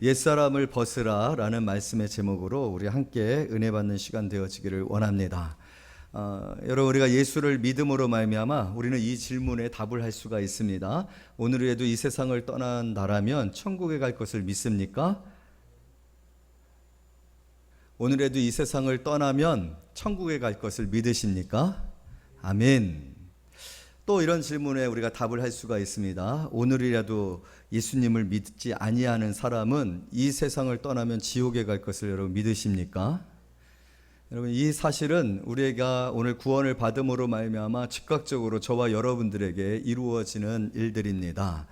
옛사람을 벗으라 라는 말씀의 제목으로 우리 함께 은혜 받는 시간 되어지기를 원합니다. 여러분, 우리가 예수를 믿음으로 말미암아 우리는 이 질문에 답을 할 수가 있습니다. 오늘에도 이 세상을 떠난다라면 천국에 갈 것을 믿습니까? 오늘에도 이 세상을 떠나면 천국에 갈 것을 믿으십니까? 아멘. 또 이런 질문에 우리가 답을 할 수가 있습니다. 오늘이라도 예수님을 믿지 아니하는 사람은 이 세상을 떠나면 지옥에 갈 것을 여러분 믿으십니까? 여러분, 이 사실은 우리가 오늘 구원을 받음으로 말미암아 즉각적으로 저와 여러분들에게 이루어지는 일들입니다.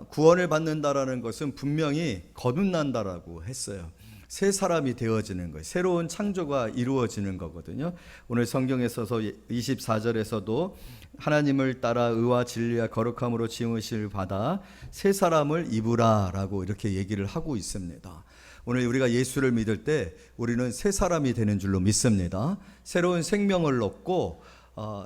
구원을 받는다라는 것은 분명히 거듭난다라고 했어요. 새 사람이 되어지는 거예요. 새로운 창조가 이루어지는 거거든요. 오늘 성경에 써서 24절에서도 하나님을 따라 의와 진리와 거룩함으로 지으심을 받아 새 사람을 입으라 라고 이렇게 얘기를 하고 있습니다. 오늘 우리가 예수를 믿을 때 우리는 새 사람이 되는 줄로 믿습니다. 새로운 생명을 얻고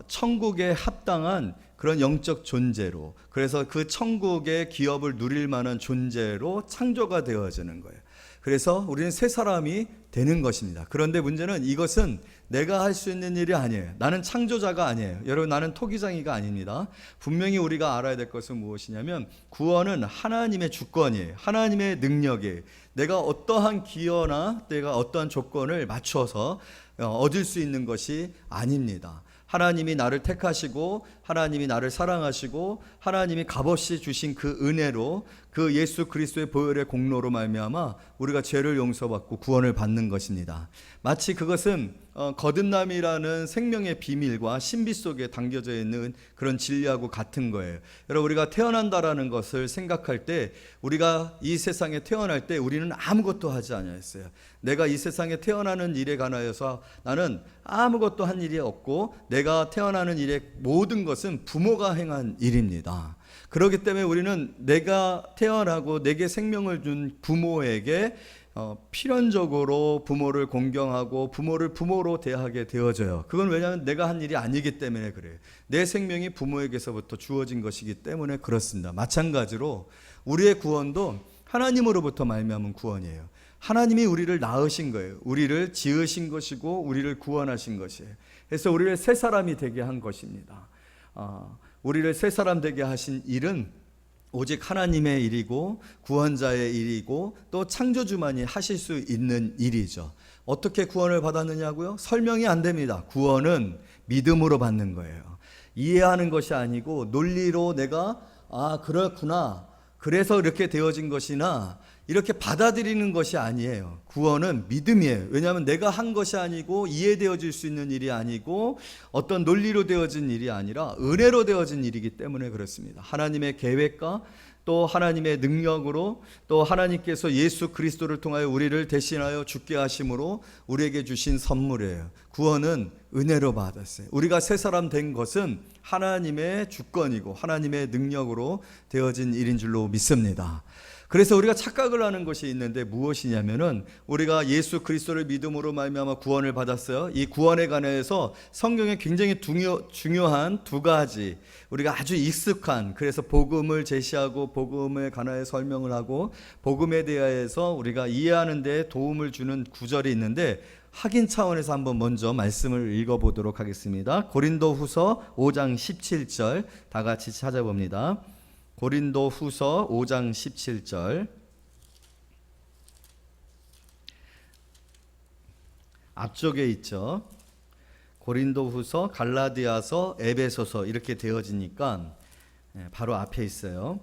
천국에 합당한 그런 영적 존재로, 그래서 그 천국의 기업을 누릴 만한 존재로 창조가 되어지는 거예요. 그래서 우리는 새 사람이 되는 것입니다. 그런데 문제는 이것은 내가 할 수 있는 일이 아니에요. 나는 창조자가 아니에요. 여러분, 나는 토기장이가 아닙니다. 분명히 우리가 알아야 될 것은 무엇이냐면 구원은 하나님의 주권이에요. 하나님의 능력이에요. 내가 어떠한 기여나 내가 어떠한 조건을 맞춰서 얻을 수 있는 것이 아닙니다. 하나님이 나를 택하시고 하나님이 나를 사랑하시고 하나님이 값없이 주신 그 은혜로, 그 예수 그리스도의 보혈의 공로로 말미암아 우리가 죄를 용서받고 구원을 받는 것입니다. 마치 그것은 거듭남이라는 생명의 비밀과 신비 속에 담겨져 있는 그런 진리하고 같은 거예요. 여러분, 우리가 태어난다라는 것을 생각할 때, 우리가 이 세상에 태어날 때 우리는 아무것도 하지 않았어요. 내가 이 세상에 태어나는 일에 관하여서 나는 아무것도 한 일이 없고, 내가 태어나는 일의 모든 것은 부모가 행한 일입니다. 그렇기 때문에 우리는 내가 태어나고 내게 생명을 준 부모에게 필연적으로 부모를 공경하고 부모를 부모로 대하게 되어져요. 그건 왜냐하면 내가 한 일이 아니기 때문에 그래요. 내 생명이 부모에게서부터 주어진 것이기 때문에 그렇습니다. 마찬가지로 우리의 구원도 하나님으로부터 말미암은 구원이에요. 하나님이 우리를 낳으신 거예요. 우리를 지으신 것이고 우리를 구원하신 것이에요. 그래서 우리를 새 사람이 되게 한 것입니다. 우리를 새 사람 되게 하신 일은 오직 하나님의 일이고 구원자의 일이고 또 창조주만이 하실 수 있는 일이죠. 어떻게 구원을 받았느냐고요? 설명이 안 됩니다. 구원은 믿음으로 받는 거예요. 이해하는 것이 아니고 논리로 내가 그렇구나, 그래서 이렇게 되어진 것이나 이렇게 받아들이는 것이 아니에요. 구원은 믿음이에요. 왜냐하면 내가 한 것이 아니고 이해되어질 수 있는 일이 아니고 어떤 논리로 되어진 일이 아니라 은혜로 되어진 일이기 때문에 그렇습니다. 하나님의 계획과 또 하나님의 능력으로, 또 하나님께서 예수 그리스도를 통하여 우리를 대신하여 죽게 하심으로 우리에게 주신 선물이에요. 구원은 은혜로 받았어요. 우리가 새 사람 된 것은 하나님의 주권이고 하나님의 능력으로 되어진 일인 줄로 믿습니다. 그래서 우리가 착각을 하는 것이 있는데 무엇이냐면은, 우리가 예수 그리스도를 믿음으로 말미암아 구원을 받았어요. 이 구원에 관해서 성경에 굉장히 중요한 두 가지, 우리가 아주 익숙한, 그래서 복음을 제시하고 복음에 관하여 설명을 하고 복음에 대하여서 우리가 이해하는 데 도움을 주는 구절이 있는데, 확인 차원에서 한번 먼저 말씀을 읽어보도록 하겠습니다. 고린도후서 5장 17절 다 같이 찾아봅니다. 고린도후서 5장 17절, 앞쪽에 있죠. 고린도후서, 갈라디아서, 에베소서 이렇게 되어지니까 바로 앞에 있어요.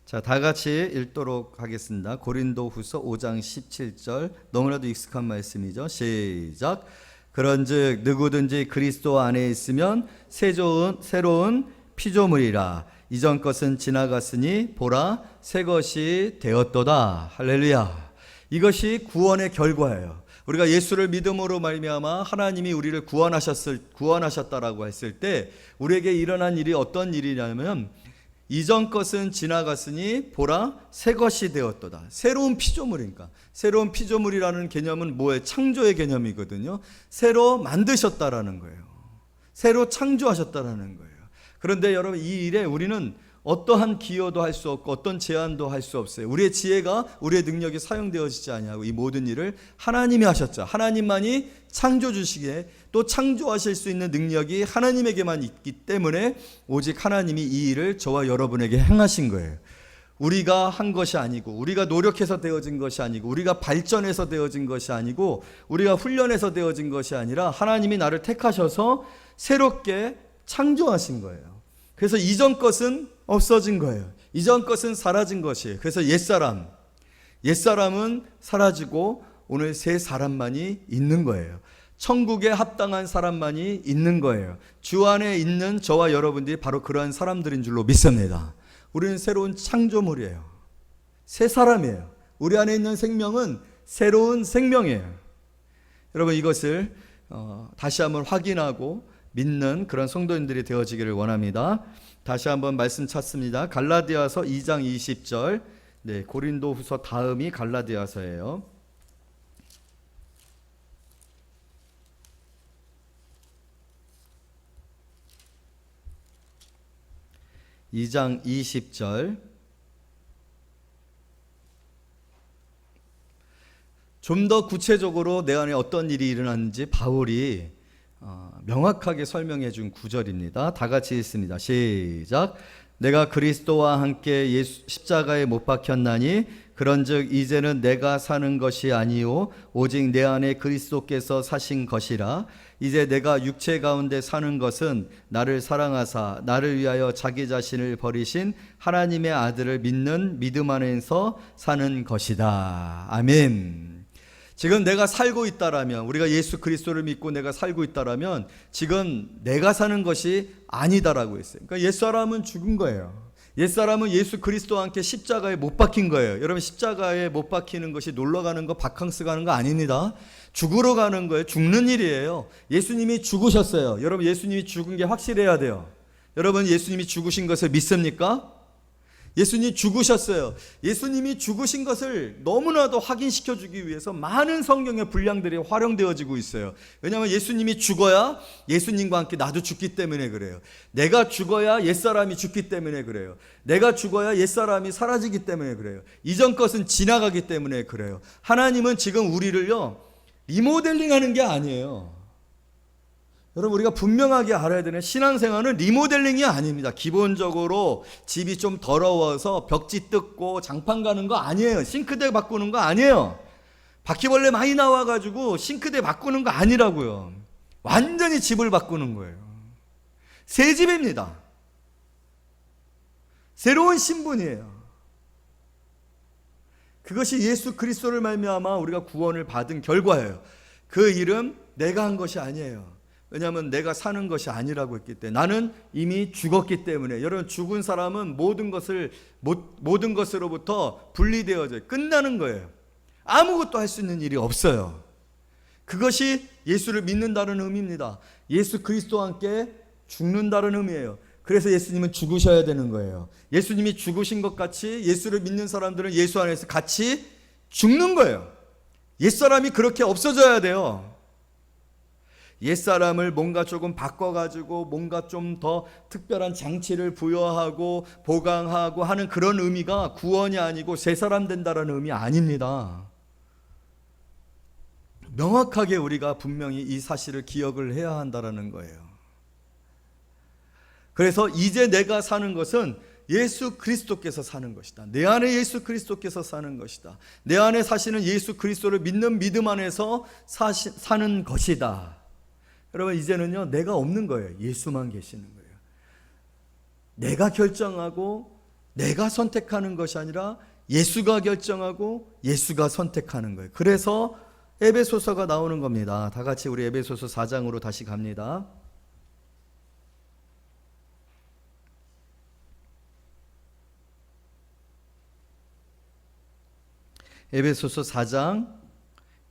자, 다 같이 읽도록 하겠습니다. 고린도후서 5장 17절, 너무나도 익숙한 말씀이죠. 시작. 그런즉 누구든지 그리스도 안에 있으면 새로운 피조물이라. 이전 것은 지나갔으니 보라 새 것이 되었도다. 할렐루야. 이것이 구원의 결과예요. 우리가 예수를 믿음으로 말미암아 하나님이 우리를 구원하셨다라고 했을 때 우리에게 일어난 일이 어떤 일이냐면, 이전 것은 지나갔으니 보라 새 것이 되었도다. 새로운 피조물이니까. 새로운 피조물이라는 개념은 뭐예요? 창조의 개념이거든요. 새로 만드셨다라는 거예요. 새로 창조하셨다라는 거예요. 그런데 여러분, 이 일에 우리는 어떠한 기여도 할 수 없고 어떤 제한도 할 수 없어요. 우리의 지혜가, 우리의 능력이 사용되어지지 아니하고 이 모든 일을 하나님이 하셨죠. 하나님만이 창조주시기에 또 창조하실 수 있는 능력이 하나님에게만 있기 때문에 오직 하나님이 이 일을 저와 여러분에게 행하신 거예요. 우리가 한 것이 아니고, 우리가 노력해서 되어진 것이 아니고, 우리가 발전해서 되어진 것이 아니고, 우리가 훈련해서 되어진 것이 아니라 하나님이 나를 택하셔서 새롭게 창조하신 거예요. 그래서 이전 것은 없어진 거예요. 이전 것은 사라진 것이에요. 그래서 옛사람은 사라지고 오늘 새 사람만이 있는 거예요. 천국에 합당한 사람만이 있는 거예요. 주 안에 있는 저와 여러분들이 바로 그러한 사람들인 줄로 믿습니다. 우리는 새로운 창조물이에요. 새 사람이에요. 우리 안에 있는 생명은 새로운 생명이에요. 여러분, 이것을 다시 한번 확인하고 믿는 그런 성도님들이 되어지기를 원합니다. 다시 한번 말씀 찾습니다. 갈라디아서 2장 20절. 네, 고린도후서 다음이 갈라디아서예요. 2장 20절. 좀 더 구체적으로 내 안에 어떤 일이 일어났는지 바울이 명확하게 설명해 준 구절입니다. 다 같이 읽습니다. 시작. 내가 그리스도와 함께 십자가에 못 박혔나니 그런즉 이제는 내가 사는 것이 아니요 오직 내 안에 그리스도께서 사신 것이라. 이제 내가 육체 가운데 사는 것은 나를 사랑하사 나를 위하여 자기 자신을 버리신 하나님의 아들을 믿는 믿음 안에서 사는 것이다. 아멘. 지금 내가 살고 있다라면, 우리가 예수 그리스도를 믿고 내가 살고 있다라면 지금 내가 사는 것이 아니다라고 했어요. 그러니까 옛사람은 죽은 거예요. 옛사람은 예수 그리스도와 함께 십자가에 못 박힌 거예요. 여러분, 십자가에 못 박히는 것이 놀러 가는 거, 바캉스 가는 거 아닙니다. 죽으러 가는 거예요. 죽는 일이에요. 예수님이 죽으셨어요. 여러분, 예수님이 죽은 게 확실해야 돼요. 여러분, 예수님이 죽으신 것을 믿습니까? 예수님이 죽으셨어요. 예수님이 죽으신 것을 너무나도 확인시켜 주기 위해서 많은 성경의 분량들이 활용되어지고 있어요. 왜냐하면 예수님이 죽어야 예수님과 함께 나도 죽기 때문에 그래요. 내가 죽어야 옛사람이 죽기 때문에 그래요. 내가 죽어야 옛사람이 사라지기 때문에 그래요. 이전 것은 지나가기 때문에 그래요. 하나님은 지금 우리를요, 리모델링 하는 게 아니에요. 여러분, 우리가 분명하게 알아야 되는 신앙생활은 리모델링이 아닙니다. 기본적으로 집이 좀 더러워서 벽지 뜯고 장판 가는 거 아니에요. 싱크대 바꾸는 거 아니에요. 바퀴벌레 많이 나와가지고 싱크대 바꾸는 거 아니라고요. 완전히 집을 바꾸는 거예요. 새 집입니다. 새로운 신분이에요. 그것이 예수 그리스도를 말미암아 우리가 구원을 받은 결과예요. 그 일은 내가 한 것이 아니에요. 왜냐하면 내가 사는 것이 아니라고 했기 때문에. 나는 이미 죽었기 때문에. 여러분, 죽은 사람은 모든 것으로부터 분리되어져 끝나는 거예요. 아무것도 할 수 있는 일이 없어요. 그것이 예수를 믿는다는 의미입니다. 예수 그리스도와 함께 죽는다는 의미예요. 그래서 예수님은 죽으셔야 되는 거예요. 예수님이 죽으신 것 같이 예수를 믿는 사람들은 예수 안에서 같이 죽는 거예요. 옛사람이 그렇게 없어져야 돼요. 옛사람을 뭔가 조금 바꿔가지고 뭔가 좀 더 특별한 장치를 부여하고 보강하고 하는 그런 의미가 구원이 아니고 새 사람 된다라는 의미 아닙니다. 명확하게 우리가 분명히 이 사실을 기억을 해야 한다라는 거예요. 그래서 이제 내가 사는 것은 예수 그리스도께서 사는 것이다. 내 안에 예수 그리스도께서 사는 것이다. 내 안에 사시는 예수 그리스도를 믿는 믿음 안에서 사는 것이다. 여러분, 이제는요, 내가 없는 거예요. 예수만 계시는 거예요. 내가 결정하고 내가 선택하는 것이 아니라 예수가 결정하고 예수가 선택하는 거예요. 그래서 에베소서가 나오는 겁니다. 다 같이 우리 에베소서 4장으로 다시 갑니다. 에베소서 4장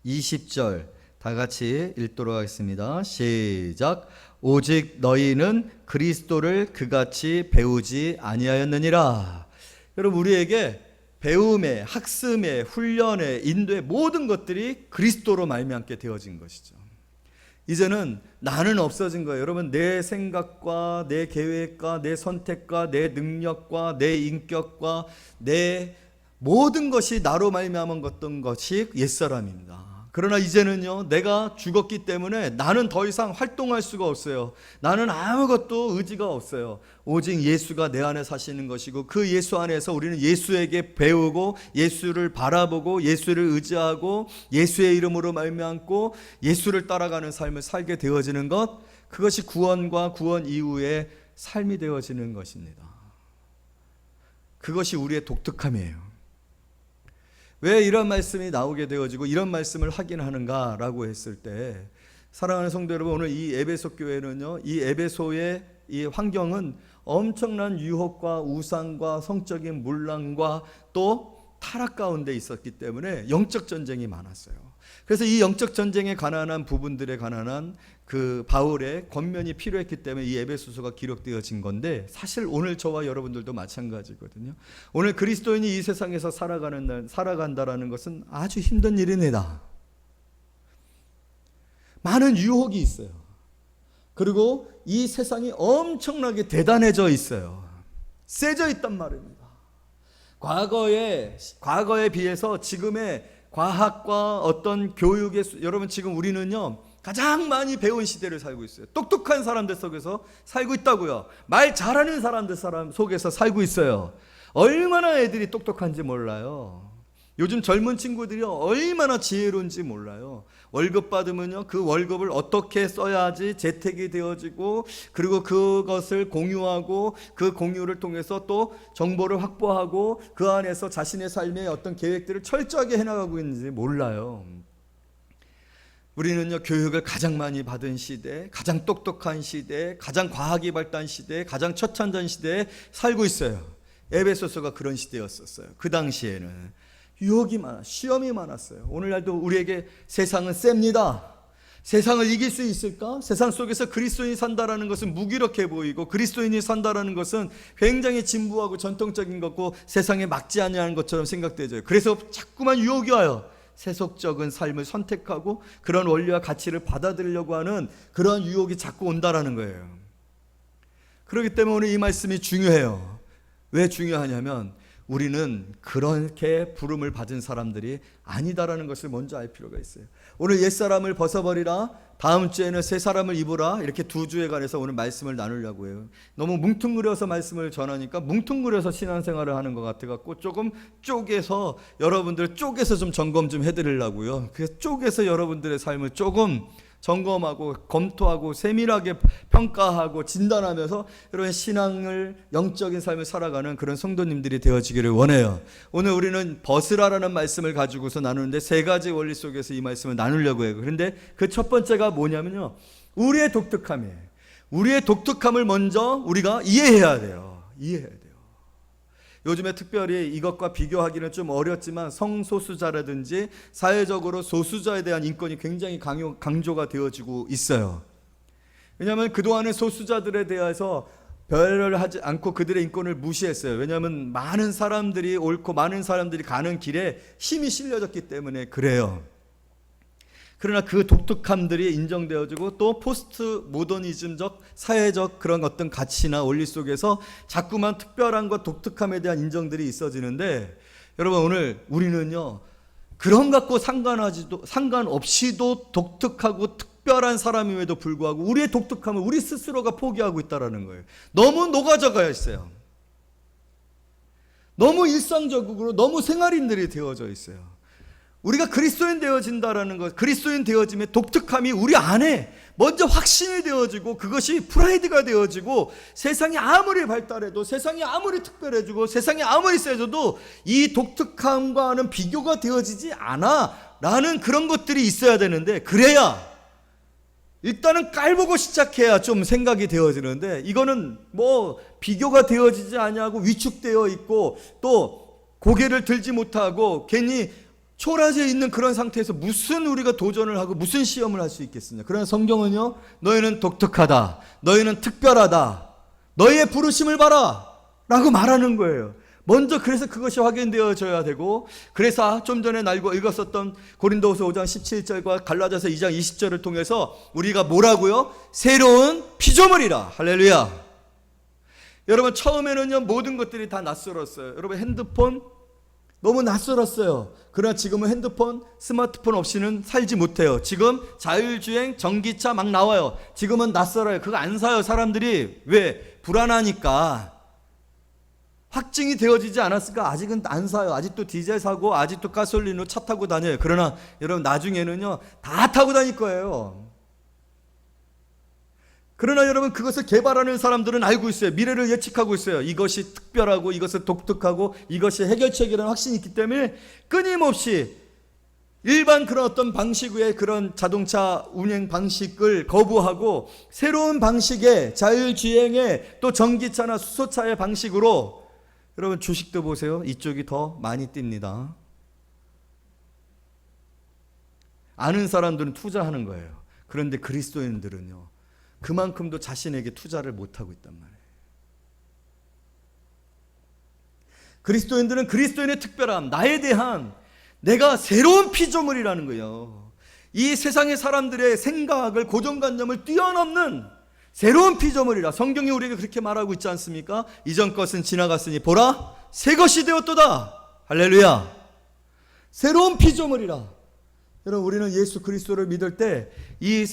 20절 다 같이 읽도록 하겠습니다. 시작. 오직 너희는 그리스도를 그같이 배우지 아니하였느니라. 여러분, 우리에게 배움에, 학습에, 훈련에, 인도의 모든 것들이 그리스도로 말미암게 되어진 것이죠. 이제는 나는 없어진 거예요. 여러분, 내 생각과 내 계획과 내 선택과 내 능력과 내 인격과 내 모든 것이 나로 말미암은 어떤 것이 옛사람입니다. 그러나 이제는요, 내가 죽었기 때문에 나는 더 이상 활동할 수가 없어요. 나는 아무것도 의지가 없어요. 오직 예수가 내 안에 사시는 것이고, 그 예수 안에서 우리는 예수에게 배우고 예수를 바라보고 예수를 의지하고 예수의 이름으로 말미암고 예수를 따라가는 삶을 살게 되어지는 것, 그것이 구원과 구원 이후의 삶이 되어지는 것입니다. 그것이 우리의 독특함이에요. 왜 이런 말씀이 나오게 되어지고 이런 말씀을 하긴 하는가라고 했을 때, 사랑하는 성도 여러분, 오늘 이 에베소 교회는요, 이 에베소의 이 환경은 엄청난 유혹과 우상과 성적인 문란과 또 타락 가운데 있었기 때문에 영적 전쟁이 많았어요. 그래서 이 영적 전쟁에 관한 부분들에 관한 그 바울의 권면이 필요했기 때문에 이 에베소서가 기록되어진 건데, 사실 오늘 저와 여러분들도 마찬가지거든요. 오늘 그리스도인이 이 세상에서 살아간다라는 것은 아주 힘든 일입니다. 많은 유혹이 있어요. 그리고 이 세상이 엄청나게 대단해져 있어요. 세져 있단 말입니다. 과거에 비해서 지금의 과학과 어떤 교육의 여러분, 지금 우리는요 가장 많이 배운 시대를 살고 있어요. 똑똑한 사람들 속에서 살고 있다고요. 말 잘하는 사람들 속에서 살고 있어요. 얼마나 애들이 똑똑한지 몰라요. 요즘 젊은 친구들이 얼마나 지혜로운지 몰라요. 월급 받으면요, 그 월급을 어떻게 써야지 재택이 되어지고, 그리고 그것을 공유하고 그 공유를 통해서 또 정보를 확보하고 그 안에서 자신의 삶의 어떤 계획들을 철저하게 해나가고 있는지 몰라요. 우리는요, 교육을 가장 많이 받은 시대, 가장 똑똑한 시대, 가장 과학이 발달한 시대, 가장 처참한 시대에 살고 있어요. 에베소서가 그런 시대였었어요. 그 당시에는 유혹이 많아, 시험이 많았어요. 오늘날도 우리에게 세상은 셉니다. 세상을 이길 수 있을까? 세상 속에서 그리스도인이 산다라는 것은 무기력해 보이고, 그리스도인이 산다라는 것은 굉장히 진부하고 전통적인 것고 세상에 맞지 않냐는 것처럼 생각되죠. 그래서 자꾸만 유혹이 와요. 세속적인 삶을 선택하고 그런 원리와 가치를 받아들이려고 하는 그런 유혹이 자꾸 온다라는 거예요. 그렇기 때문에 오늘 이 말씀이 중요해요. 왜 중요하냐면, 우리는 그렇게 부름을 받은 사람들이 아니다라는 것을 먼저 알 필요가 있어요. 오늘 옛사람을 벗어버리라, 다음 주에는 새 사람을 입으라, 이렇게 두 주에 관해서 오늘 말씀을 나누려고 해요. 너무 뭉뚱그려서 말씀을 전하니까 뭉뚱그려서 신앙생활을 하는 것 같아갖고 조금 쪼개서, 여러분들 쪼개서 좀 점검 좀 해드리려고요. 그래서 쪼개서 여러분들의 삶을 조금 점검하고 검토하고 세밀하게 평가하고 진단하면서 여러분의 신앙을, 영적인 삶을 살아가는 그런 성도님들이 되어지기를 원해요. 오늘 우리는 벗으라라는 말씀을 가지고서 나누는데, 세 가지 원리 속에서 이 말씀을 나누려고 해요. 그런데 그 첫 번째가 뭐냐면요, 우리의 독특함이에요. 우리의 독특함을 먼저 우리가 이해해야 돼요. 이해해야 돼요. 요즘에 특별히 이것과 비교하기는 좀 어렵지만 성소수자라든지 사회적으로 소수자에 대한 인권이 굉장히 강조가 되어지고 있어요. 왜냐하면 그동안은 소수자들에 대해서 배려를 하지 않고 그들의 인권을 무시했어요. 왜냐하면 많은 사람들이 옳고 많은 사람들이 가는 길에 힘이 실려졌기 때문에 그래요. 그러나 그 독특함들이 인정되어지고 또 포스트 모더니즘적 사회적 그런 어떤 가치나 원리 속에서 자꾸만 특별함과 독특함에 대한 인정들이 있어지는데, 여러분 오늘 우리는요 그런 갖고 상관없이도 독특하고 특별한 사람임에도 불구하고 우리의 독특함을 우리 스스로가 포기하고 있다는 거예요. 너무 녹아져가 있어요. 너무 일상적으로 너무 생활인들이 되어져 있어요. 우리가 그리스도인 되어진다라는 것, 그리스도인 되어짐의 독특함이 우리 안에 먼저 확신이 되어지고, 그것이 프라이드가 되어지고, 세상이 아무리 발달해도, 세상이 아무리 특별해지고, 세상이 아무리 세져도 이 독특함과는 비교가 되어지지 않아 라는 그런 것들이 있어야 되는데, 그래야 일단은 깔보고 시작해야 좀 생각이 되어지는데, 이거는 뭐 비교가 되어지지 않냐고 위축되어 있고 또 고개를 들지 못하고 괜히 초라져 있는 그런 상태에서 무슨 우리가 도전을 하고 무슨 시험을 할 수 있겠습니까? 그러나 성경은요, 너희는 독특하다, 너희는 특별하다, 너희의 부르심을 봐라 라고 말하는 거예요. 먼저 그래서 그것이 확인되어져야 되고, 그래서 좀 전에 읽었었던 고린도후서 5장 17절과 갈라디아서 2장 20절을 통해서 우리가 뭐라고요? 새로운 피조물이라. 할렐루야. 여러분, 처음에는요 모든 것들이 다 낯설었어요. 여러분, 핸드폰 너무 낯설었어요. 그러나 지금은 핸드폰, 스마트폰 없이는 살지 못해요. 지금 자율주행, 전기차 막 나와요. 지금은 낯설어요. 그거 안 사요, 사람들이. 왜? 불안하니까. 확증이 되어지지 않았을까? 아직은 안 사요. 아직도 디젤 사고, 아직도 가솔린으로 차 타고 다녀요. 그러나 여러분, 나중에는요 다 타고 다닐 거예요. 그러나 여러분, 그것을 개발하는 사람들은 알고 있어요. 미래를 예측하고 있어요. 이것이 특별하고 이것은 독특하고 이것이 해결책이라는 확신이 있기 때문에 끊임없이 일반 그런 어떤 방식의 그런 자동차 운행 방식을 거부하고 새로운 방식의 자율주행의 또 전기차나 수소차의 방식으로, 여러분 주식도 보세요. 이쪽이 더 많이 뜁니다. 아는 사람들은 투자하는 거예요. 그런데 그리스도인들은요 그만큼도 자신에게 투자를 못하고 있단 말이에요. 그리스도인들은 그리스도인의 특별함, 나에 대한 내가 새로운 피조물이라는 거예요. 이 세상의 사람들의 생각을, 고정관념을 뛰어넘는 새로운 피조물이라. 성경이 우리에게 그렇게 말하고 있지 않습니까? 이전 것은 지나갔으니 보라 새 것이 되었도다. 할렐루야. 새로운 피조물이라. 여러분, 우리는 예수 그리스도를 믿을 때 이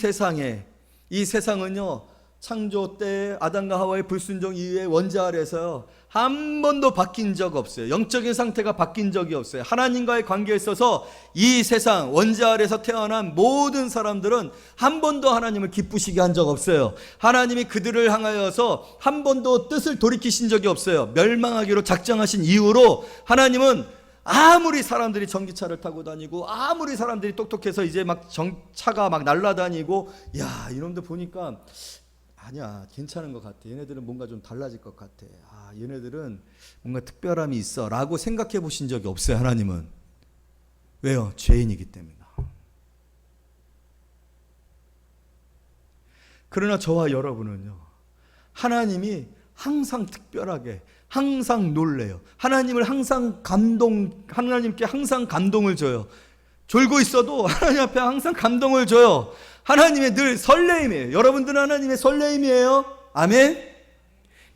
세상은요 창조 때 아담과 하와의 불순종 이후에 원죄 아래에서 한 번도 바뀐 적 없어요. 영적인 상태가 바뀐 적이 없어요. 하나님과의 관계에 있어서 이 세상 원죄 아래에서 태어난 모든 사람들은 한 번도 하나님을 기쁘시게 한 적 없어요. 하나님이 그들을 향하여서 한 번도 뜻을 돌이키신 적이 없어요. 멸망하기로 작정하신 이후로 하나님은 아무리 사람들이 전기차를 타고 다니고 아무리 사람들이 똑똑해서 이제 막 차가 막 날아다니고, 야 이놈들 보니까 아니야 괜찮은 것 같아, 얘네들은 뭔가 좀 달라질 것 같아, 얘네들은 뭔가 특별함이 있어 라고 생각해 보신 적이 없어요. 하나님은. 왜요? 죄인이기 때문이다. 그러나 저와 여러분은요 하나님이 항상 특별하게, 항상 놀래요. 하나님을 항상 하나님께 항상 감동을 줘요. 졸고 있어도 하나님 앞에 항상 감동을 줘요. 하나님의 늘 설레임이에요. 여러분들은 하나님의 설레임이에요. 아멘.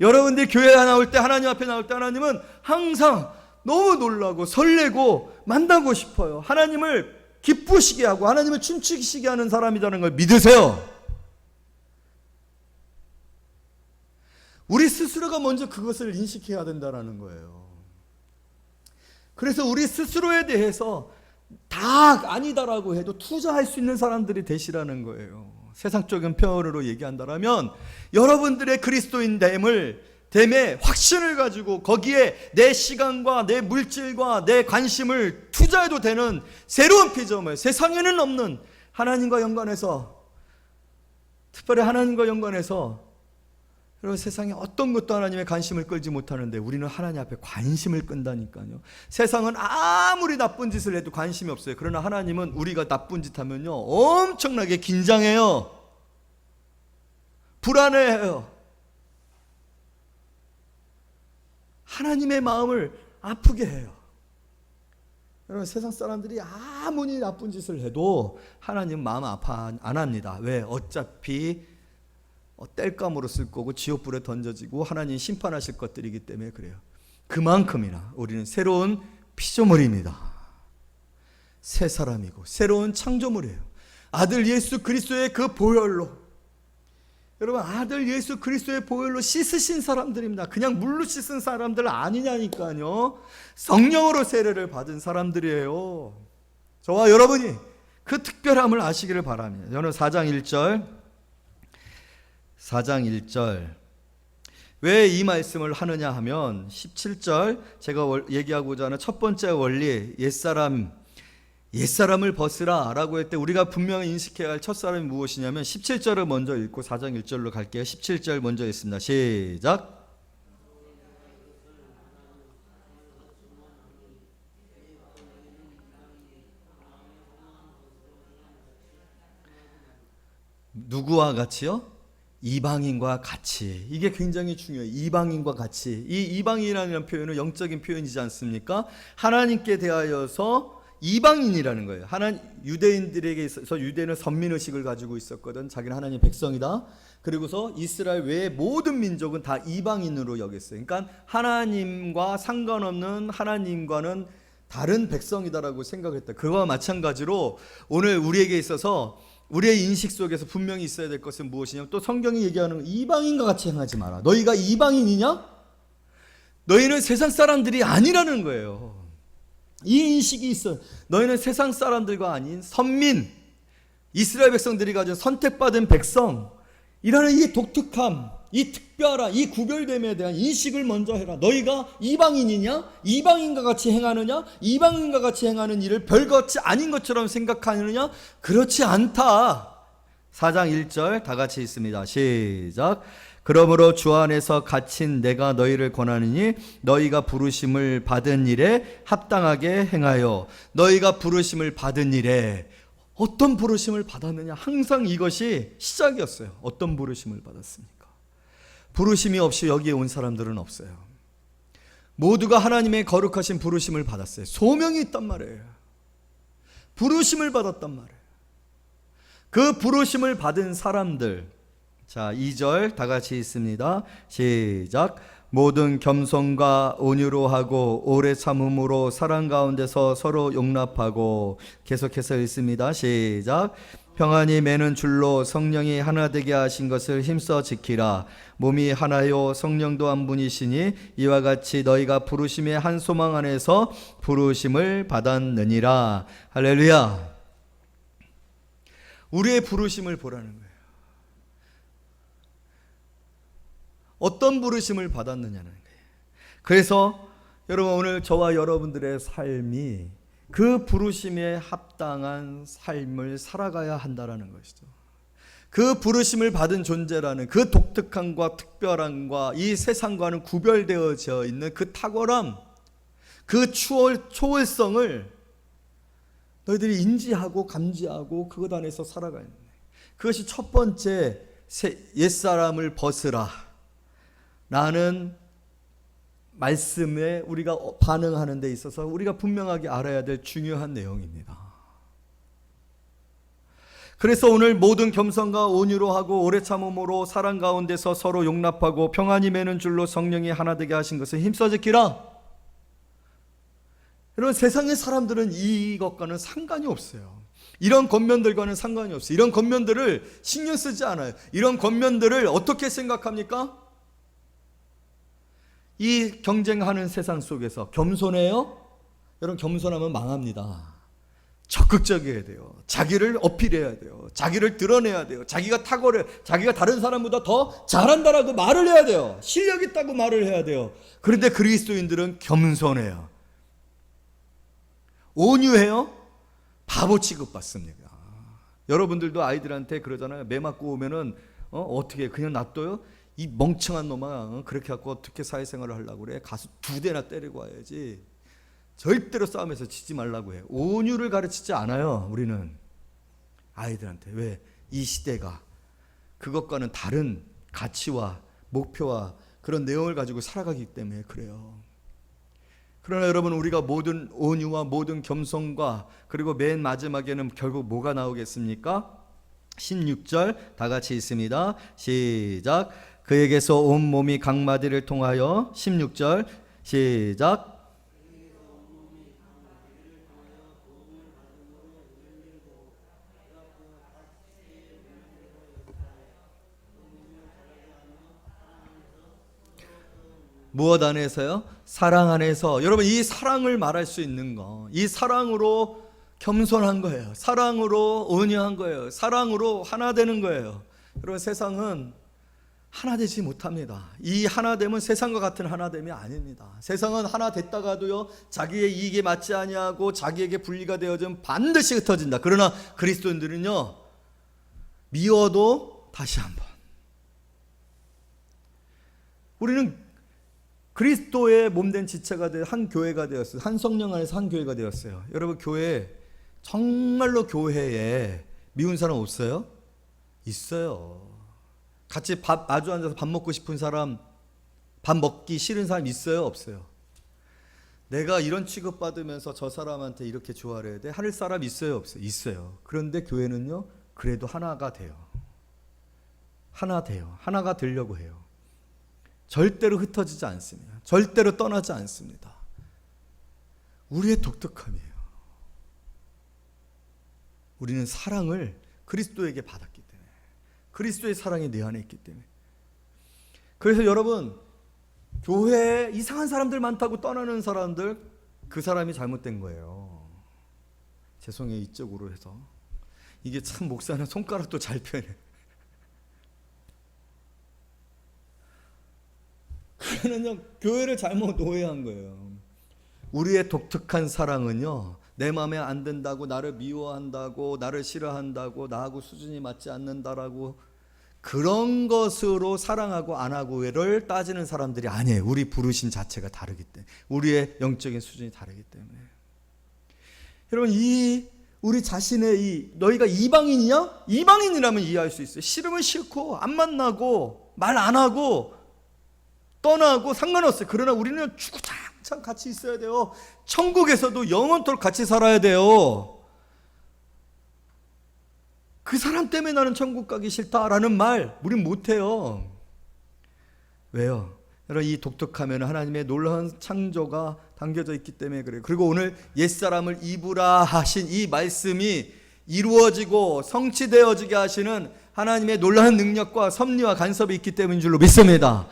여러분들 교회에 나올 때, 하나님 앞에 나올 때 하나님은 항상 너무 놀라고 설레고 만나고 싶어요. 하나님을 기쁘시게 하고 하나님을 춤추시게 하는 사람이라는 걸 믿으세요. 우리 스스로가 먼저 그것을 인식해야 된다는 거예요. 그래서 우리 스스로에 대해서 다 아니다라고 해도 투자할 수 있는 사람들이 되시라는 거예요. 세상적인 표현으로 얘기한다면 여러분들의 그리스도인됨에 확신을 가지고 거기에 내 시간과 내 물질과 내 관심을 투자해도 되는 새로운 피조물, 세상에는 없는 하나님과 연관해서, 특별히 하나님과 연관해서, 여러분 세상에 어떤 것도 하나님의 관심을 끌지 못하는데 우리는 하나님 앞에 관심을 끈다니까요. 세상은 아무리 나쁜 짓을 해도 관심이 없어요. 그러나 하나님은 우리가 나쁜 짓 하면요 엄청나게 긴장해요. 불안해해요. 하나님의 마음을 아프게 해요. 여러분 세상 사람들이 아무리 나쁜 짓을 해도 하나님 마음 아파 안 합니다. 왜? 어차피 땔감으로 쓸 거고 지옥불에 던져지고 하나님 심판하실 것들이기 때문에 그래요. 그만큼이나 우리는 새로운 피조물입니다. 새 사람이고 새로운 창조물이에요. 아들 예수 그리스도의 그 보혈로, 여러분 아들 예수 그리스도의 보혈로 씻으신 사람들입니다. 그냥 물로 씻은 사람들 아니냐니까요. 성령으로 세례를 받은 사람들이에요. 저와 여러분이 그 특별함을 아시기를 바랍니다. 저는 4장 1절 왜 이 말씀을 하느냐 하면 17절 제가 얘기하고자 하는 첫 번째 원리, 옛사람을 벗으라 라고 할 때 우리가 분명히 인식해야 할 첫사람이 무엇이냐면 17절을 먼저 읽고 4장 1절로 갈게요. 17절 먼저 읽습니다. 시작. 누구와 같이요? 이방인과 같이, 이게 굉장히 중요해요. 이방인과 같이. 이 이방인이라는 표현은 영적인 표현이지 않습니까? 하나님께 대하여서 이방인이라는 거예요. 유대인들에게 있어서 유대인은 선민의식을 가지고 있었거든. 자기는 하나님의 백성이다. 그리고서 이스라엘 외의 모든 민족은 다 이방인으로 여겼어요. 그러니까 하나님과 상관없는, 하나님과는 다른 백성이다라고 생각했다. 그거와 마찬가지로 오늘 우리에게 있어서 우리의 인식 속에서 분명히 있어야 될 것은 무엇이냐? 또 성경이 얘기하는 이방인과 같이 행하지 마라. 너희가 이방인이냐? 너희는 세상 사람들이 아니라는 거예요. 이 인식이 있어요. 너희는 세상 사람들과 아닌 선민, 이스라엘 백성들이 가진 선택받은 백성, 이라는 이 독특함, 이 특별한, 이 구별됨에 대한 인식을 먼저 해라. 너희가 이방인이냐? 이방인과 같이 행하느냐? 이방인과 같이 행하는 일을 별것이 아닌 것처럼 생각하느냐? 그렇지 않다. 4장 1절 다 같이 있습니다. 시작. 그러므로 주 안에서 갇힌 내가 너희를 권하느니 너희가 부르심을 받은 일에 합당하게 행하여. 너희가 부르심을 받은 일에, 어떤 부르심을 받았느냐? 항상 이것이 시작이었어요. 어떤 부르심을 받았습니까? 부르심이 없이 여기에 온 사람들은 없어요. 모두가 하나님의 거룩하신 부르심을 받았어요. 소명이 있단 말이에요. 부르심을 받았단 말이에요. 그 부르심을 받은 사람들, 자 2절 다 같이 있습니다. 시작. 모든 겸손과 온유로 하고 오래 참음으로 사랑 가운데서 서로 용납하고. 계속해서 읽습니다. 시작. 평안히 매는 줄로 성령이 하나 되게 하신 것을 힘써 지키라. 몸이 하나요 성령도 한 분이시니 이와 같이 너희가 부르심의 한 소망 안에서 부르심을 받았느니라. 할렐루야. 우리의 부르심을 보라는 거예요. 어떤 부르심을 받았느냐는 거예요. 그래서 여러분, 오늘 저와 여러분들의 삶이 그 부르심에 합당한 삶을 살아가야 한다는 것이죠. 그 부르심을 받은 존재라는 그 독특함과 특별함과 이 세상과는 구별되어져 있는 그 탁월함, 그 초월성을 너희들이 인지하고 감지하고 그것 안에서 살아가야 합니다. 그것이 첫 번째, 옛사람을 벗으라 라는 말씀에 우리가 반응하는 데 있어서 우리가 분명하게 알아야 될 중요한 내용입니다. 그래서 오늘 모든 겸손과 온유로 하고 오래 참음으로 사랑 가운데서 서로 용납하고 평안히 매는 줄로 성령이 하나 되게 하신 것을 힘써 지키라. 여러분, 세상의 사람들은 이것과는 상관이 없어요. 이런 겉면들과는 상관이 없어요. 이런 겉면들을 신경 쓰지 않아요. 이런 겉면들을 어떻게 생각합니까? 이 경쟁하는 세상 속에서 겸손해요? 여러분, 겸손하면 망합니다. 적극적이어야 돼요. 자기를 어필해야 돼요. 자기를 드러내야 돼요. 자기가 탁월해, 자기가 다른 사람보다 더 잘한다라고 말을 해야 돼요. 실력 있다고 말을 해야 돼요. 그런데 그리스도인들은 겸손해요. 온유해요? 바보 취급받습니다. 여러분들도 아이들한테 그러잖아요. 매 맞고 오면은 어떻게 그냥 놔둬요? 이 멍청한 놈아, 그렇게 갖고 어떻게 사회생활을 하려고 그래? 가서 2대나 때리고 와야지. 절대로 싸움에서 지지 말라고 해요. 온유를 가르치지 않아요, 우리는 아이들한테. 왜? 이 시대가 그것과는 다른 가치와 목표와 그런 내용을 가지고 살아가기 때문에 그래요. 그러나 여러분, 우리가 모든 온유와 모든 겸손과 그리고 맨 마지막에는 결국 뭐가 나오겠습니까? 16절 다 같이 있습니다. 시작. 그에게서 온 몸이 각 마디를 통하여. 16절 시작. 무엇 안에서요? 사랑 안에서. 여러분, 이 사랑을 말할 수 있는 거, 이 사랑으로 겸손한 거예요. 사랑으로 온유한 거예요. 사랑으로 하나 되는 거예요. 여러분, 세상은 하나 되지 못합니다. 이 하나됨은 세상과 같은 하나됨이 아닙니다. 세상은 하나 됐다가도요, 자기의 이익에 맞지 아니하고 자기에게 분리가 되어지면 반드시 흩어진다. 그러나 그리스도인들은요, 미워도 다시 한번. 우리는 그리스도의 몸된 지체가 된 한 교회가 되었어요. 한 성령 안에서 한 교회가 되었어요. 여러분, 교회, 정말로 교회에 미운 사람 없어요? 있어요. 같이 마주 앉아서 밥 먹고 싶은 사람, 밥 먹기 싫은 사람 있어요? 없어요? 내가 이런 취급받으면서 저 사람한테 이렇게 좋아해야 돼? 할 사람 있어요? 없어요? 있어요. 그런데 교회는요, 그래도 하나가 돼요. 하나 돼요. 하나가 되려고 해요. 절대로 흩어지지 않습니다. 절대로 떠나지 않습니다. 우리의 독특함이에요. 우리는 사랑을 그리스도에게 받았기 때문에, 그리스도의 사랑이 내 안에 있기 때문에. 그래서 여러분, 교회에 이상한 사람들 많다고 떠나는 사람들, 그 사람이 잘못된 거예요. 죄송해요, 이쪽으로 해서. 이게 참 목사는 손가락도 잘 펴네. 그는요, 교회를 잘못 오해한 거예요. 우리의 독특한 사랑은요, 내 마음에 안 든다고, 나를 미워한다고, 나를 싫어한다고, 나하고 수준이 맞지 않는다라고, 그런 것으로 사랑하고 안 하고를 따지는 사람들이 아니에요. 우리 부르심 자체가 다르기 때문에, 우리의 영적인 수준이 다르기 때문에. 여러분, 우리 자신의 너희가 이방인이야? 이방인이라면 이해할 수 있어요. 싫으면 싫고, 안 만나고, 말 안 하고, 떠나고 상관없어요. 그러나 우리는 주구장창 같이 있어야 돼요. 천국에서도 영원토록 같이 살아야 돼요. 그 사람 때문에 나는 천국 가기 싫다라는 말 우린 못해요. 왜요? 여러분, 이 독특하면 하나님의 놀라운 창조가 담겨져 있기 때문에 그래요. 그리고 오늘 옛사람을 입으라 하신 이 말씀이 이루어지고 성취되어지게 하시는 하나님의 놀라운 능력과 섭리와 간섭이 있기 때문인 줄로 믿습니다.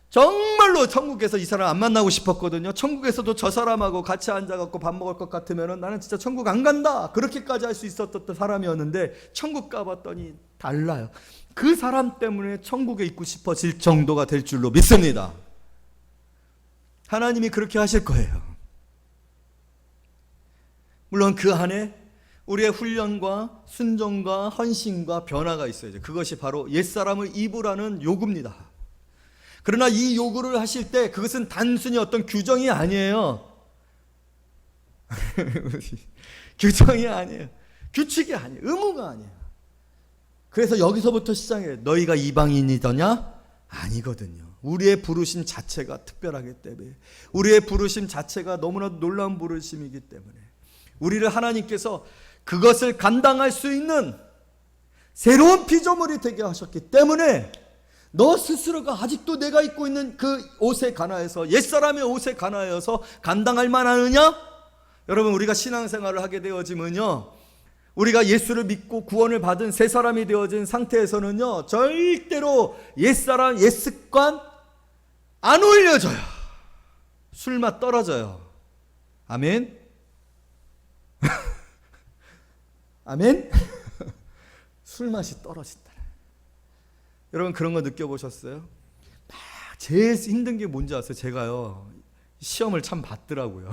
정말로 천국에서 이 사람 안 만나고 싶었거든요. 천국에서도 저 사람하고 같이 앉아갖고 밥 먹을 것 같으면 나는 진짜 천국 안 간다, 그렇게까지 할 수 있었던 사람이었는데, 천국 가봤더니 달라요. 그 사람 때문에 천국에 있고 싶어질 정도가 될 줄로 믿습니다. 하나님이 그렇게 하실 거예요. 물론 그 안에 우리의 훈련과 순종과 헌신과 변화가 있어야죠. 그것이 바로 옛사람을 입으라는 요구입니다. 그러나 이 요구를 하실 때 그것은 단순히 어떤 규정이 아니에요. 규정이 아니에요. 규칙이 아니에요. 의무가 아니에요. 그래서 여기서부터 시작해요. 너희가 이방인이더냐? 아니거든요. 우리의 부르심 자체가 특별하기 때문에, 우리의 부르심 자체가 너무나도 놀라운 부르심이기 때문에, 우리를 하나님께서 그것을 감당할 수 있는 새로운 피조물이 되게 하셨기 때문에, 너 스스로가 아직도 내가 입고 있는 그 옷에 관하여서, 옛사람의 옷에 관하여서 감당할 만하느냐? 여러분, 우리가 신앙생활을 하게 되어지면요, 우리가 예수를 믿고 구원을 받은 새 사람이 되어진 상태에서는요, 절대로 옛사람, 옛습관 안 올려져요. 술맛 떨어져요. 아멘? 아멘? 술맛이 떨어진다. 여러분, 그런 거 느껴보셨어요? 막 제일 힘든 게 뭔지 아세요? 제가요, 시험을 참 봤더라고요.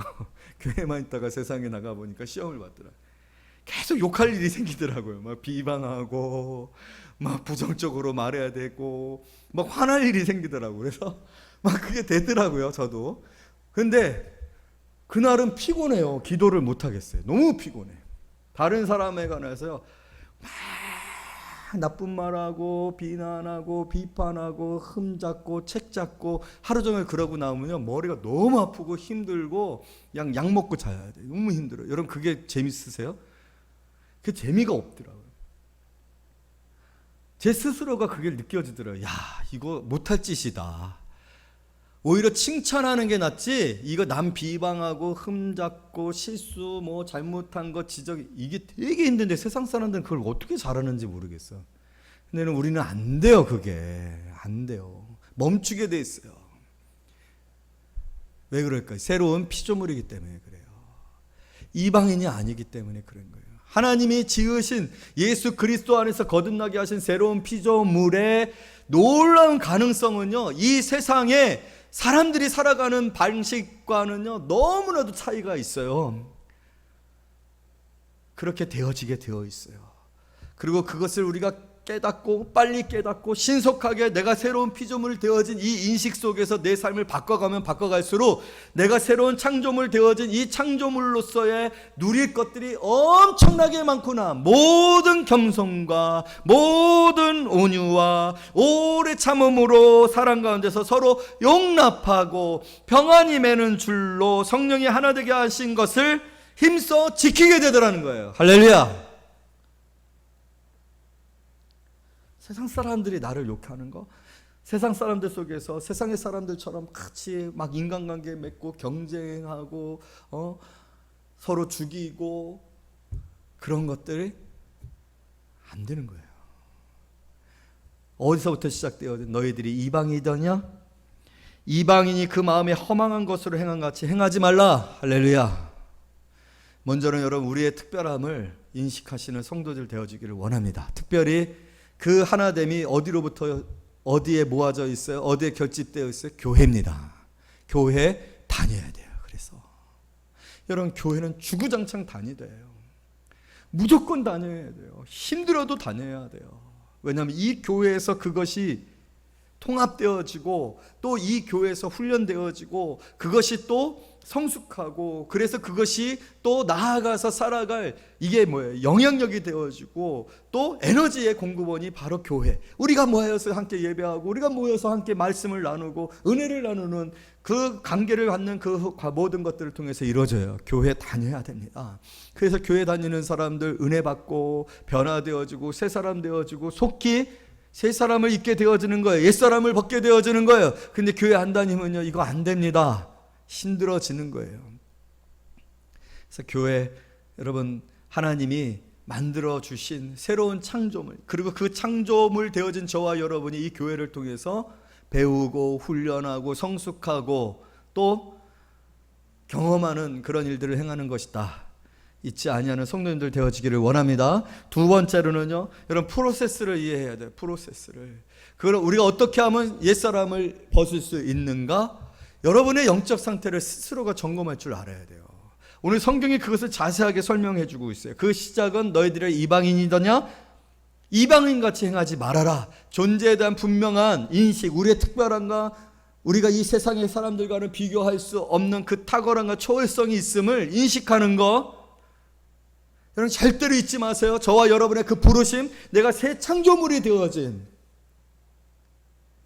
교회만 있다가 세상에 나가보니까 시험을 봤더라고요. 계속 욕할 일이 생기더라고요. 막 비방하고, 막 부정적으로 말해야 되고, 막 화날 일이 생기더라고요. 그래서 막 그게 되더라고요, 저도. 근데 그날은 피곤해요. 기도를 못 하겠어요. 너무 피곤해. 다른 사람에 관해서요, 막 나쁜 말하고 비난하고 비판하고 흠잡고 책잡고 하루 종일 그러고 나오면요, 머리가 너무 아프고 힘들고 그냥 약 먹고 자야 돼요. 너무 힘들어요. 여러분, 그게 재밌으세요? 그게 재미가 없더라고요. 제 스스로가 그게 느껴지더라고요. 야, 이거 못할 짓이다. 오히려 칭찬하는 게 낫지, 이거 남 비방하고 흠잡고 실수 뭐 잘못한 거 지적, 이게 되게 힘든데 세상 사람들은 그걸 어떻게 잘하는지 모르겠어. 근데 우리는 안 돼요. 그게 안 돼요. 멈추게 돼 있어요. 왜 그럴까요? 새로운 피조물이기 때문에 그래요. 이방인이 아니기 때문에 그런 거예요. 하나님이 지으신 예수 그리스도 안에서 거듭나게 하신 새로운 피조물의 놀라운 가능성은요, 이 세상에 사람들이 살아가는 방식과는요, 너무나도 차이가 있어요. 그렇게 되어지게 되어 있어요. 그리고 그것을 우리가 깨닫고 빨리 깨닫고 신속하게 내가 새로운 피조물 되어진 이 인식 속에서 내 삶을 바꿔가면 바꿔갈수록 내가 새로운 창조물 되어진 이 창조물로서의 누릴 것들이 엄청나게 많구나. 모든 겸손과 모든 온유와 오래 참음으로 사랑 가운데서 서로 용납하고 평안이 매는 줄로 성령이 하나 되게 하신 것을 힘써 지키게 되더라는 거예요. 할렐루야. 세상 사람들이 나를 욕하는 거, 세상 사람들 속에서 세상의 사람들처럼 같이 막 인간관계 맺고 경쟁하고 서로 죽이고 그런 것들이 안 되는 거예요. 어디서부터 시작되어든 너희들이 이방이더냐? 이방인이 그 마음에 허망한 것으로 행한 같이 행하지 말라. 할렐루야. 먼저는 여러분 우리의 특별함을 인식하시는 성도들 되어주기를 원합니다. 특별히 그 하나됨이 어디로부터 어디에 모아져 있어요? 어디에 결집되어 있어요? 교회입니다. 교회 다녀야 돼요. 그래서 여러분 교회는 주구장창 다니돼요. 무조건 다녀야 돼요. 힘들어도 다녀야 돼요. 왜냐하면 이 교회에서 그것이 통합되어지고 또 이 교회에서 훈련되어지고 그것이 또 성숙하고 그래서 그것이 또 나아가서 살아갈 이게 뭐예요? 영향력이 되어지고 또 에너지의 공급원이 바로 교회. 우리가 모여서 함께 예배하고 우리가 모여서 함께 말씀을 나누고 은혜를 나누는 그 관계를 갖는 그 모든 것들을 통해서 이루어져요. 교회 다녀야 됩니다. 그래서 교회 다니는 사람들 은혜 받고 변화되어지고 새 사람 되어지고 속히 새 사람을 입게 되어지는 거예요. 옛 사람을 벗게 되어지는 거예요. 근데 교회 안 다니면요 이거 안 됩니다. 힘들어지는 거예요. 그래서 교회 여러분 하나님이 만들어 주신 새로운 창조물 그리고 그 창조물 되어진 저와 여러분이 이 교회를 통해서 배우고 훈련하고 성숙하고 또 경험하는 그런 일들을 행하는 것이다. 잊지 아니하는 성도님들 되어지기를 원합니다. 두 번째로는요, 여러분 프로세스를 이해해야 돼요. 프로세스를. 그걸 우리가 어떻게 하면 옛사람을 벗을 수 있는가? 여러분의 영적 상태를 스스로가 점검할 줄 알아야 돼요. 오늘 성경이 그것을 자세하게 설명해 주고 있어요. 그 시작은 너희들의 이방인이더냐? 이방인같이 행하지 말아라. 존재에 대한 분명한 인식, 우리의 특별함과 우리가 이 세상의 사람들과는 비교할 수 없는 그 탁월함과 초월성이 있음을 인식하는 거. 여러분 절대로 잊지 마세요. 저와 여러분의 그 부르심, 내가 새 창조물이 되어진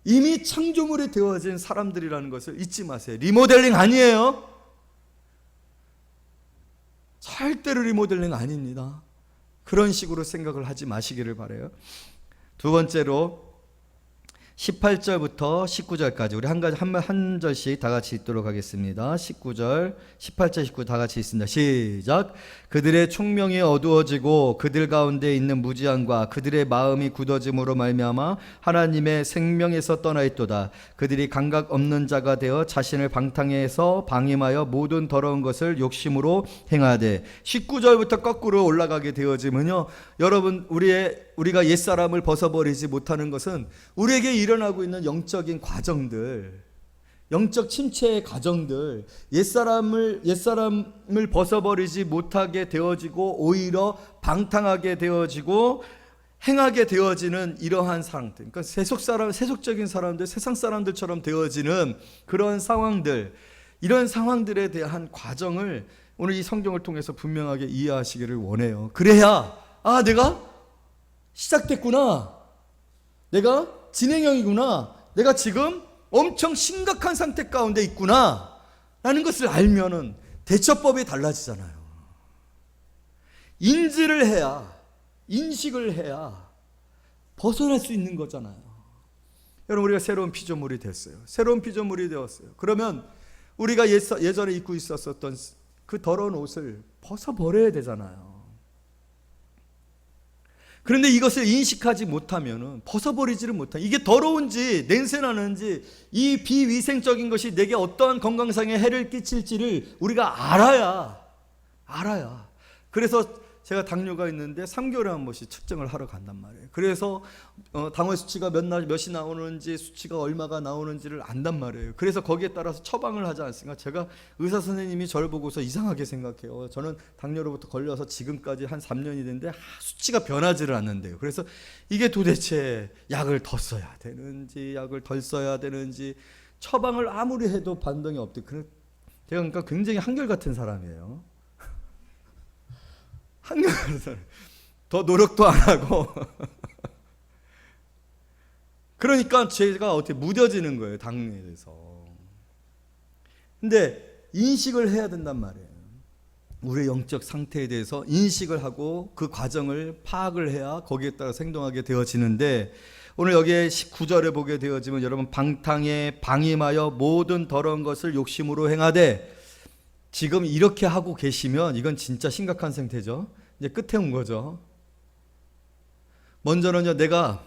이미 창조물이 되어진 사람들이라는 것을 잊지 마세요. 리모델링 아니에요. 절대로 리모델링 아닙니다. 그런 식으로 생각을 하지 마시기를 바라요. 두 번째로 18절부터 19절까지 우리 한 절씩 다 같이 읽도록 하겠습니다. 19절, 18절, 19 다 같이 읽습니다. 시작. 그들의 총명이 어두워지고 그들 가운데 있는 무지함과 그들의 마음이 굳어짐으로 말미암아 하나님의 생명에서 떠나 있도다. 그들이 감각 없는 자가 되어 자신을 방탕해서 방임하여 모든 더러운 것을 욕심으로 행하되. 19절부터 거꾸로 올라가게 되어지면요, 여러분 우리가 옛사람을 벗어버리지 못하는 것은 우리에게 일어나고 있는 영적인 과정들, 영적 침체의 과정들, 옛사람을 벗어버리지 못하게 되어지고 오히려 방탕하게 되어지고 행하게 되어지는 이러한 상황들, 그러니까 세속적인 사람들, 세상 사람들처럼 되어지는 그런 상황들, 이런 상황들에 대한 과정을 오늘 이 성경을 통해서 분명하게 이해하시기를 원해요. 그래야 내가 시작됐구나, 내가 진행형이구나, 내가 지금 엄청 심각한 상태 가운데 있구나 라는 것을 알면은 대처법이 달라지잖아요. 인지를 해야, 인식을 해야 벗어날 수 있는 거잖아요. 여러분 우리가 새로운 피조물이 됐어요. 새로운 피조물이 되었어요. 그러면 우리가 예전에 입고 있었던 그 더러운 옷을 벗어버려야 되잖아요. 그런데 이것을 인식하지 못하면 벗어버리지를 못해. 이게 더러운지 냄새나는지 이 비위생적인 것이 내게 어떠한 건강상의 해를 끼칠지를 우리가 알아야. 그래서 제가 당뇨가 있는데 3개월에 한 번씩 측정을 하러 간단 말이에요. 그래서 당원 수치가 몇이 나오는지, 수치가 얼마가 나오는지를 안단 말이에요. 그래서 거기에 따라서 처방을 하지 않습니까? 제가 의사 선생님이 저를 보고서 이상하게 생각해요. 저는 당뇨로부터 걸려서 지금까지 한 3년이 됐는데 수치가 변하지를 않는데요. 그래서 이게 도대체 약을 더 써야 되는지 약을 덜 써야 되는지 처방을 아무리 해도 반동이 없대. 제가 그러니까 굉장히 한결같은 사람이에요. 한결같은, 더 노력도 안 하고 그러니까 제가 어떻게 무뎌지는 거예요, 당뇨에 대해서. 근데 인식을 해야 된단 말이에요. 우리의 영적 상태에 대해서 인식을 하고 그 과정을 파악을 해야 거기에 따라 행동하게 되어지는데, 오늘 여기에 19절에 보게 되어지면 여러분, 방탕에 방임하여 모든 더러운 것을 욕심으로 행하되, 지금 이렇게 하고 계시면 이건 진짜 심각한 상태죠. 이제 끝에 온 거죠. 먼저는요, 내가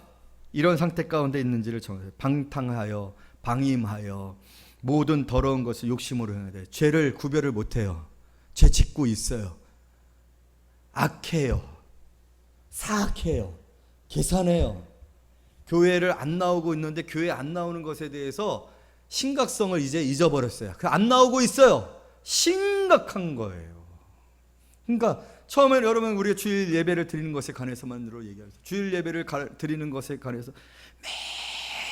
이런 상태 가운데 있는지를 정해요. 방탕하여 방임하여 모든 더러운 것을 욕심으로 행하되, 죄를 구별을 못해요. 죄 짓고 있어요. 악해요. 사악해요. 계산해요. 교회를 안 나오고 있는데 교회 안 나오는 것에 대해서 심각성을 이제 잊어버렸어요. 안 나오고 있어요. 심각한 거예요. 그러니까 처음에는 여러분, 우리가 주일 예배를 드리는 것에 관해서만으로 얘기하죠. 주일 예배를 드리는 것에 관해서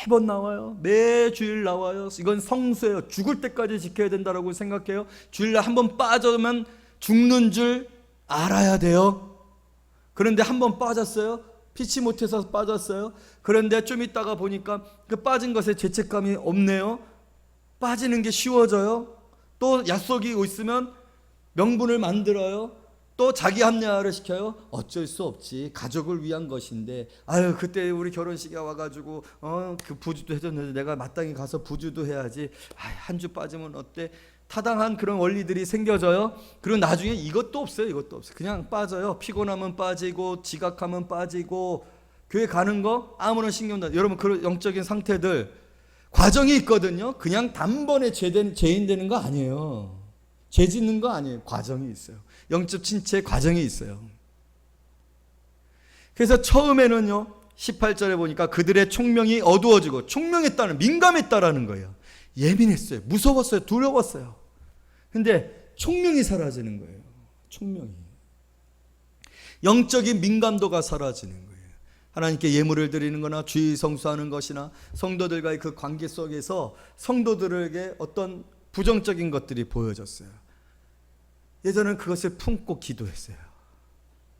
매번 나와요. 매주일 나와요. 이건 성수예요. 죽을 때까지 지켜야 된다고 생각해요. 주일날 한번 빠져면 죽는 줄 알아야 돼요. 그런데 한번 빠졌어요. 피치 못해서 빠졌어요. 그런데 좀 있다가 보니까 그 빠진 것에 죄책감이 없네요. 빠지는 게 쉬워져요. 또 약속이 있으면 명분을 만들어요. 또 자기 합리화를 시켜요. 어쩔 수 없지, 가족을 위한 것인데, 아유 그때 우리 결혼식에 와가지고 그 부주도 해줬는데 내가 마땅히 가서 부주도 해야지, 한 주 빠지면 어때? 타당한 그런 원리들이 생겨져요. 그리고 나중에 이것도 없어요. 이것도 없어요. 그냥 빠져요. 피곤하면 빠지고, 지각하면 빠지고, 교회 가는 거 아무런 신경도 안. 여러분, 그런 영적인 상태들 과정이 있거든요. 그냥 단번에 죄인 되는 거 아니에요. 죄 짓는 거 아니에요. 과정이 있어요. 영적 진체의 과정이 있어요. 그래서 처음에는요, 18절에 보니까 그들의 총명이 어두워지고, 총명했다는, 민감했다라는 거예요. 예민했어요. 무서웠어요. 두려웠어요. 근데 총명이 사라지는 거예요. 총명이. 영적인 민감도가 사라지는 거예요. 하나님께 예물을 드리는 거나 주의 성수하는 것이나 성도들과의 그 관계 속에서 성도들에게 어떤 부정적인 것들이 보여졌어요. 예전에는 그것을 품고 기도했어요.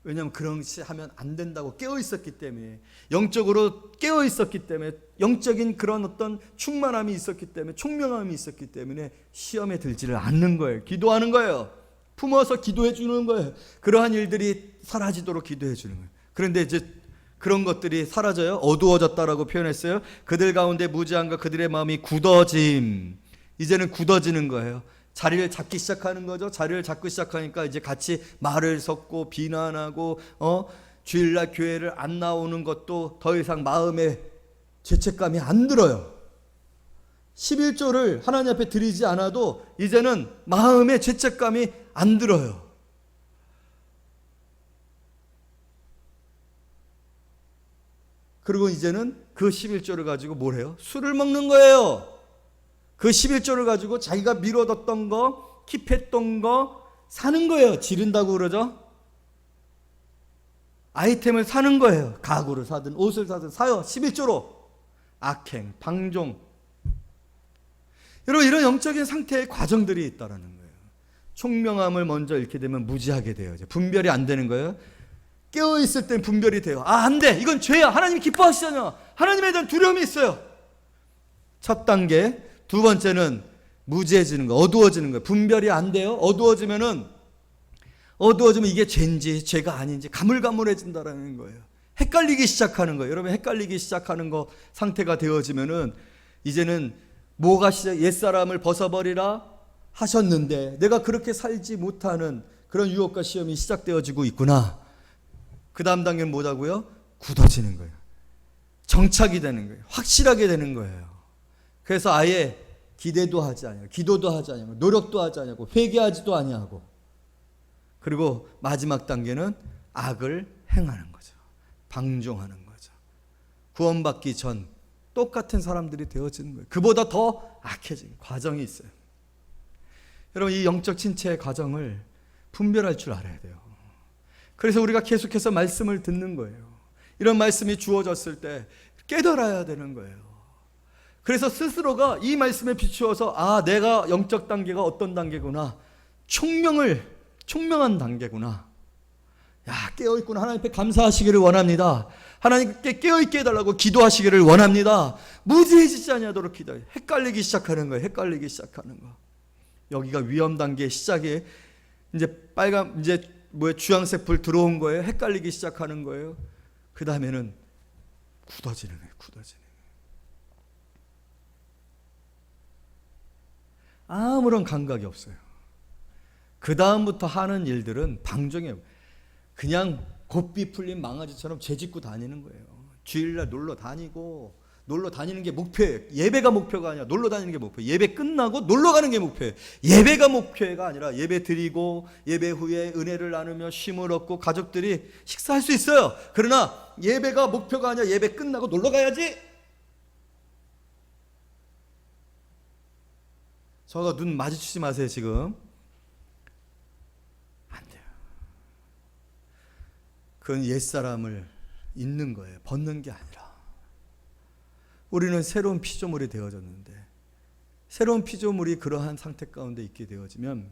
왜냐하면 그런 시 하면 안 된다고 깨어 있었기 때문에, 영적으로 깨어 있었기 때문에, 영적인 그런 어떤 충만함이 있었기 때문에, 총명함이 있었기 때문에 시험에 들지를 않는 거예요. 기도하는 거예요. 품어서 기도해 주는 거예요. 그러한 일들이 사라지도록 기도해 주는 거예요. 그런데 이제 그런 것들이 사라져요. 어두워졌다라고 표현했어요. 그들 가운데 무지함과 그들의 마음이 굳어짐. 이제는 굳어지는 거예요. 자리를 잡기 시작하는 거죠. 자리를 잡기 시작하니까 이제 같이 말을 섞고 비난하고, 주일날 교회를 안 나오는 것도 더 이상 마음에 죄책감이 안 들어요. 11조를 하나님 앞에 드리지 않아도 이제는 마음에 죄책감이 안 들어요. 그리고 이제는 그 11조를 가지고 뭘 해요? 술을 먹는 거예요. 그 11조를 가지고 자기가 미뤄뒀던 거, 킵했던 거 사는 거예요. 지른다고 그러죠. 아이템을 사는 거예요. 가구를 사든 옷을 사든 사요. 11조로. 악행, 방종. 여러분, 이런 영적인 상태의 과정들이 있다라는 거예요. 총명함을 먼저 잃게 되면 무지하게 돼요. 이제 분별이 안 되는 거예요. 깨어있을 땐 분별이 돼요. 안 돼. 이건 죄야. 하나님이 기뻐하시잖아. 하나님에 대한 두려움이 있어요. 첫 단계. 두 번째는 무지해지는 거, 어두워지는 거예요. 분별이 안 돼요. 어두워지면 이게 죄인지 죄가 아닌지 가물가물해진다라는 거예요. 헷갈리기 시작하는 거예요. 여러분, 헷갈리기 시작하는 거 상태가 되어지면은 이제는 뭐가 옛사람을 벗어버리라 하셨는데 내가 그렇게 살지 못하는 그런 유혹과 시험이 시작되어지고 있구나. 그 다음 단계는 뭐라고요? 굳어지는 거예요. 정착이 되는 거예요. 확실하게 되는 거예요. 그래서 아예 기대도 하지 아니하고, 기도도 하지 아니하고, 노력도 하지 아니하고, 회개하지도 아니하고, 그리고 마지막 단계는 악을 행하는 거죠. 방종하는 거죠. 구원받기 전 똑같은 사람들이 되어지는 거예요. 그보다 더 악해진 과정이 있어요. 여러분, 이 영적 침체의 과정을 분별할 줄 알아야 돼요. 그래서 우리가 계속해서 말씀을 듣는 거예요. 이런 말씀이 주어졌을 때 깨달아야 되는 거예요. 그래서 스스로가 이 말씀에 비추어서 내가 영적 단계가 어떤 단계구나, 총명한 단계구나, 깨어있구나, 하나님 앞에 감사하시기를 원합니다. 하나님께 깨어있게 해달라고 기도하시기를 원합니다. 무지해지지 아니하도록 기도해요. 헷갈리기 시작하는 거예요. 헷갈리기 시작하는 거. 여기가 위험 단계의 시작에 이제 주황색 불 들어온 거예요. 헷갈리기 시작하는 거예요. 그 다음에는 굳어지는 거예요. 굳어지는 거예요. 아무런 감각이 없어요. 그 다음부터 하는 일들은 방종이에요. 그냥 곱비 풀린 망아지처럼 죄짓고 다니는 거예요. 주일날 놀러 다니는 게 목표예요. 예배가 목표가 아니라 놀러 다니는 게 목표예요. 예배 끝나고 놀러 가는 게 목표예요. 예배가 목표가 아니라 예배 드리고 예배 후에 은혜를 나누며 쉼을 얻고 가족들이 식사할 수 있어요. 그러나 예배가 목표가 아니라 예배 끝나고 놀러 가야지. 저가 눈 마주치지 마세요. 지금 안 돼요. 그건 옛사람을 잊는 거예요. 벗는 게 아니라. 우리는 새로운 피조물이 되어졌는데, 새로운 피조물이 그러한 상태 가운데 있게 되어지면,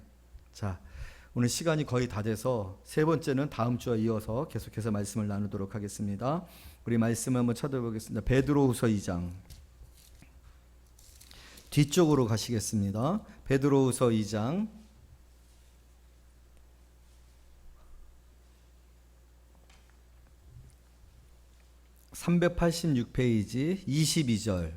오늘 시간이 거의 다 돼서 세 번째는 다음 주와 이어서 계속해서 말씀을 나누도록 하겠습니다. 우리 말씀 한번 찾아보겠습니다. 베드로후서 2장 뒤쪽으로 가시겠습니다. 베드로후서 2장 386페이지 22절.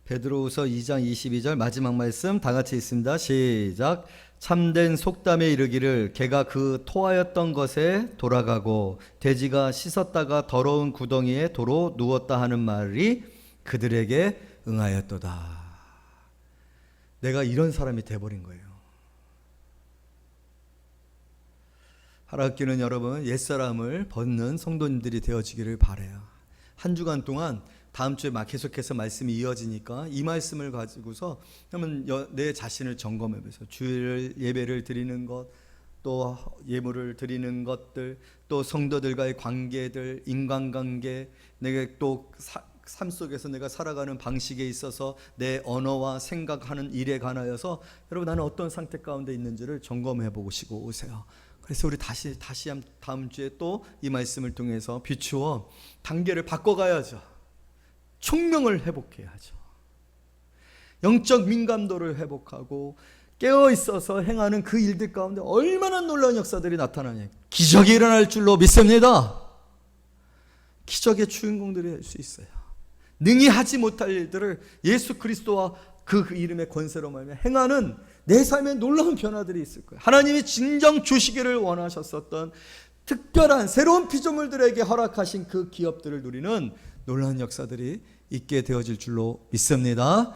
베드로후서 2장 22절 마지막 말씀 다 같이 있습니다. 시작. 참된 속담에 이르기를 개가 그 토하였던 것에 돌아가고 돼지가 씻었다가 더러운 구덩이에 도로 누웠다 하는 말이 그들에게 응하였도다. 내가 이런 사람이 돼버린 거예요. 하나님께는 여러분 옛사람을 벗는 성도님들이 되어지기를 바라요. 한 주간 동안 다음 주에 계속해서 말씀이 이어지니까 이 말씀을 가지고서 한번 내 자신을 점검해보세요. 주일 예배를 드리는 것, 또 예물을 드리는 것들, 또 성도들과의 관계들, 인간관계, 내가 또 삶 속에서 내가 살아가는 방식에 있어서 내 언어와 생각하는 일에 관하여서 여러분 나는 어떤 상태 가운데 있는지를 점검해 보시고 오세요. 그래서 우리 다시 다음 주에 또 이 말씀을 통해서 비추어 단계를 바꿔가야죠. 총명을 회복해야죠. 영적 민감도를 회복하고 깨어 있어서 행하는 그 일들 가운데 얼마나 놀라운 역사들이 나타나냐. 기적이 일어날 줄로 믿습니다. 기적의 주인공들이 될 수 있어요. 능히 하지 못할 일들을 예수 그리스도와 그 이름의 권세로 말하며 행하는 내 삶에 놀라운 변화들이 있을 거예요. 하나님이 진정 주시기를 원하셨었던 특별한 새로운 피조물들에게 허락하신 그 기업들을 누리는 놀라운 역사들이 있게 되어질 줄로 믿습니다.